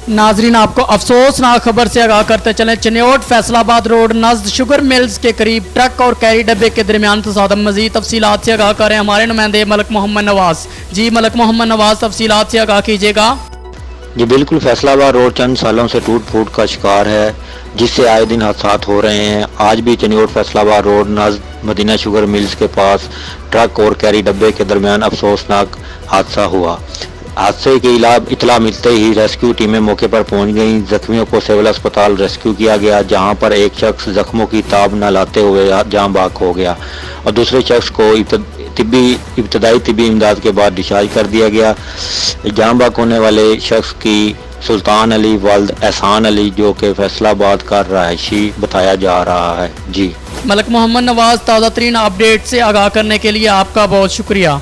नाजरीन, आपको अफसोसनाक खबर से आगाह करते चलें। चिन्योट फैसलाबाद रोड नज़द शुगर मिल्स के करीब ट्रक और कैरी डब्बे के दरमियान तसादम। मजीद तफसीलात से आगाह करें हमारे नुमाइंदे मलक मोहम्मद नवाज। जी मलक मोहम्मद नवाज, तफसीलात से आगाह कीजिएगा। जी बिल्कुल, फैसलाबाद रोड चंद सालों से टूट फूट का शिकार है, जिससे आए दिन हादसा हो रहे हैं। आज भी चिन्योट फैसलाबाद रोड नज़द मदीना शुगर मिल्स के पास ट्रक और कैरी डब्बे के दरमियान अफसोसनाक हादसा हुआ। हादसे की इतला मिलते ही रेस्क्यू टीमें मौके पर पहुंच गईं। जख्मियों को सिविल अस्पताल रेस्क्यू किया गया, जहां पर एक शख्स जख्मों की ताब न लाते हुए जान बाक हो गया और दूसरे शख्स को इब्तदाई तिब्बी इमदाद के बाद डिस्चार्ज कर दिया गया। जान बाक होने वाले शख्स की सुल्तान अली वल्द एहसान अली, जो कि फैसलाबाद का रहायशी बताया जा रहा है। जी मलक मोहम्मद नवाज, ताज़ा तरीन अपडेट से आगाह करने के लिए आपका बहुत शुक्रिया।